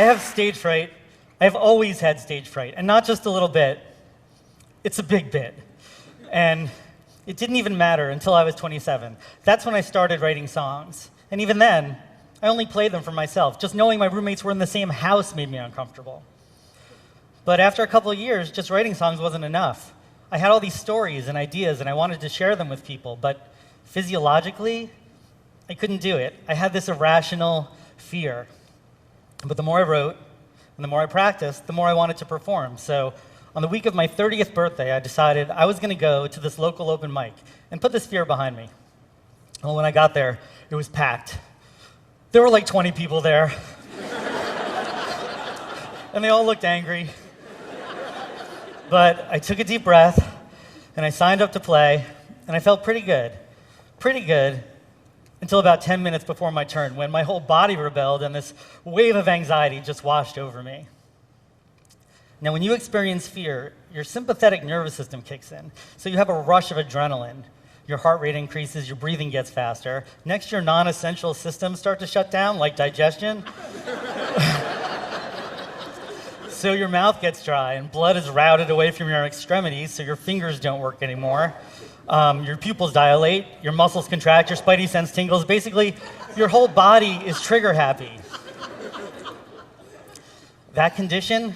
have stage fright. I've always had stage fright, and not just a little bit. It's a big bit. And it didn't even matter until I was 27. That's when I started writing songs. And even then, I only played them for myself. Just knowing my roommates were in the same house made me uncomfortable. But after a couple of years, just writing songs wasn't enough. I had all these stories and ideas, and I wanted to share them with people, but physiologically, I couldn't do it. I had this irrational fear. But the more I wrote, and the more I practiced, the more I wanted to perform. So on the week of my 30th birthday, I decided I was going to go to this local open mic and put this fear behind me. Well, when I got there, it was packed. There were like 20 people there. And they all looked angry. But I took a deep breath, and I signed up to play, and I felt pretty good, until about 10 minutes before my turn, when my whole body rebelled and this wave of anxiety just washed over me. Now, when you experience fear, your sympathetic nervous system kicks in, so you have a rush of adrenaline. Your heart rate increases, your breathing gets faster. Next, your non-essential systems start to shut down, like digestion. So your mouth gets dry, and blood is routed away from your extremities, so your fingers don't work anymore. Your pupils dilate, your muscles contract, your spidey sense tingles. Basically, your whole body is trigger happy. That condition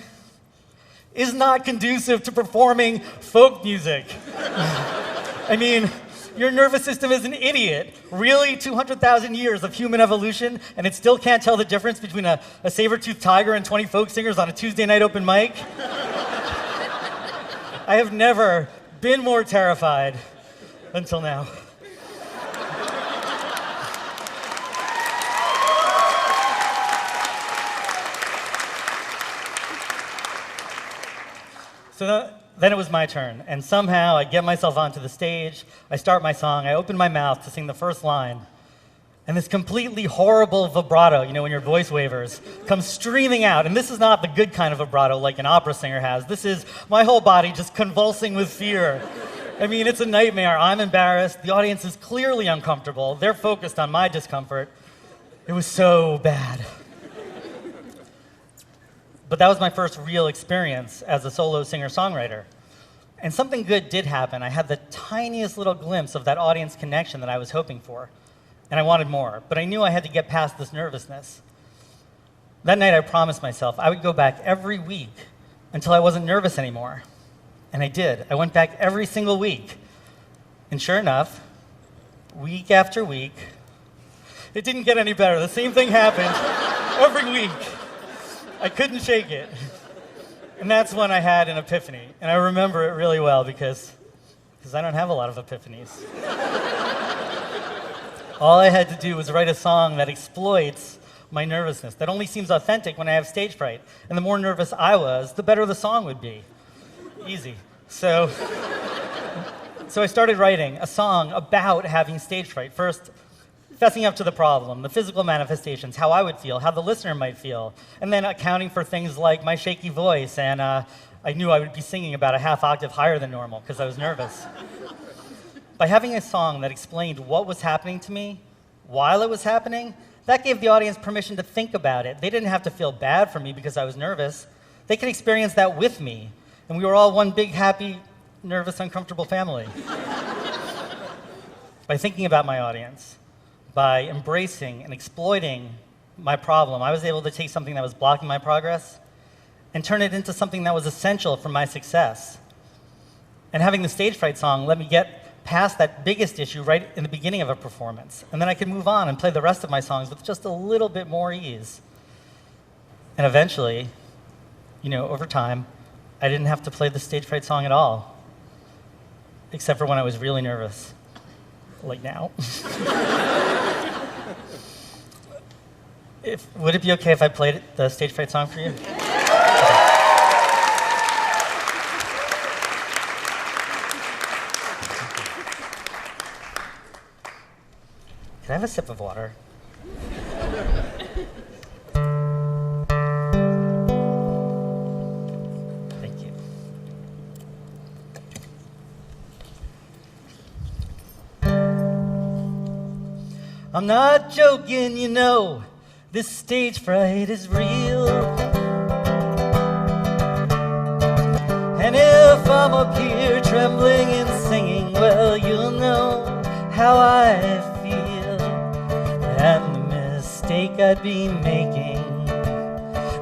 is not conducive to performing folk music. I mean, your nervous system is an idiot. Really? 200,000 years of human evolution, and it still can't tell the difference between a saber-toothed tiger and 20 folk singers on a Tuesday night open mic? I have never been more terrified until now. So then it was my turn, and somehow I get myself onto the stage, I start my song, I open my mouth to sing the first line, and this completely horrible vibrato, you know, when your voice wavers, comes streaming out. And this is not the good kind of vibrato like an opera singer has. This is my whole body just convulsing with fear. I mean, it's a nightmare. I'm embarrassed. The audience is clearly uncomfortable. They're focused on my discomfort. It was so bad. But that was my first real experience as a solo singer-songwriter. And something good did happen. I had the tiniest little glimpse of that audience connection that I was hoping for. And I wanted more, but I knew I had to get past this nervousness. That night I promised myself I would go back every week until I wasn't nervous anymore. And I did. I went back every single week. And sure enough, week after week, it didn't get any better. The same thing happened every week. I couldn't shake it. And that's when I had an epiphany. And I remember it really well because I don't have a lot of epiphanies. All I had to do was write a song that exploits my nervousness, that only seems authentic when I have stage fright. And the more nervous I was, the better the song would be. Easy. So I started writing a song about having stage fright. First, fessing up to the problem, the physical manifestations, how I would feel, how the listener might feel, and then accounting for things like my shaky voice, and I knew I would be singing about a half octave higher than normal because I was nervous. By having a song that explained what was happening to me while it was happening, that gave the audience permission to think about it. They didn't have to feel bad for me because I was nervous. They could experience that with me, and we were all one big, happy, nervous, uncomfortable family. By thinking about my audience, by embracing and exploiting my problem, I was able to take something that was blocking my progress and turn it into something that was essential for my success. And having the stage fright song let me get past that biggest issue right in the beginning of a performance. And then I could move on and play the rest of my songs with just a little bit more ease. And eventually, over time, I didn't have to play the stage fright song at all, except for when I was really nervous, like now. Would it be okay if I played the stage fright song for you? Can I have a sip of water? Thank you. I'm not joking, this stage fright is real. And if I'm up here trembling and singing, well, you'll know how I feel, and the mistake I'd be making,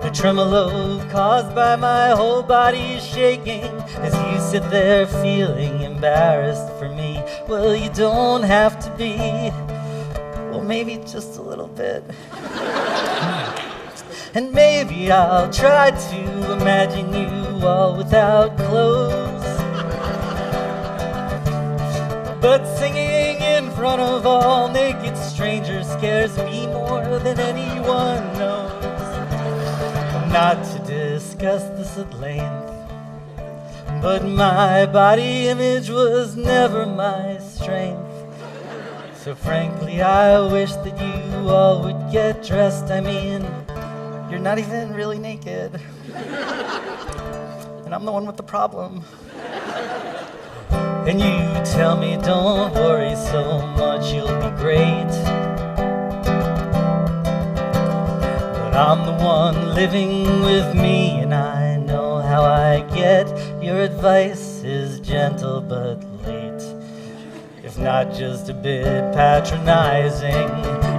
the tremolo caused by my whole body shaking, as you sit there feeling embarrassed for me. Well, you don't have to be, well, maybe just a little bit. And maybe I'll try to imagine you all without clothes, but singing in front of all naked strangers scares me more than anyone knows. Not to discuss this at length, but my body image was never my strength. So frankly, I wish that you all would get dressed. I mean, you're not even really naked. And I'm the one with the problem. And you tell me, don't worry so much, you'll be great. But I'm the one living with me, and I know how I get. Your advice is gentle but late, if not just a bit patronizing.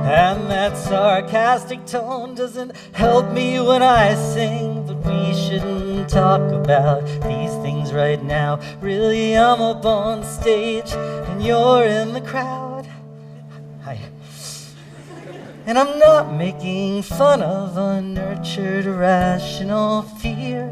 And that sarcastic tone doesn't help me when I sing. But we shouldn't talk about these things right now. Really, I'm up on stage and you're in the crowd. Hi. And I'm not making fun of unnurtured irrational fear.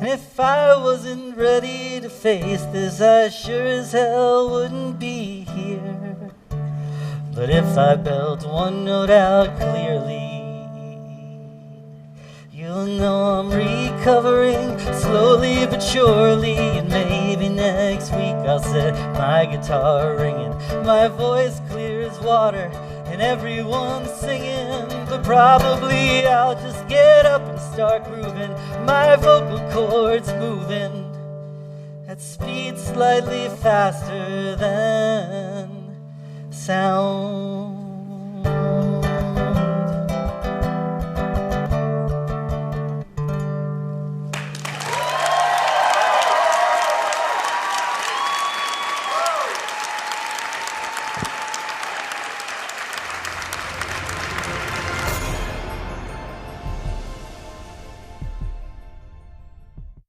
And if I wasn't ready to face this, I sure as hell wouldn't be here. But if I belt one note out clearly, you'll know I'm recovering slowly but surely. And maybe next week I'll set my guitar ringing, my voice clear as water, and everyone's singing. But probably I'll just get up and start grooving, my vocal cords moving at speed slightly faster than sound.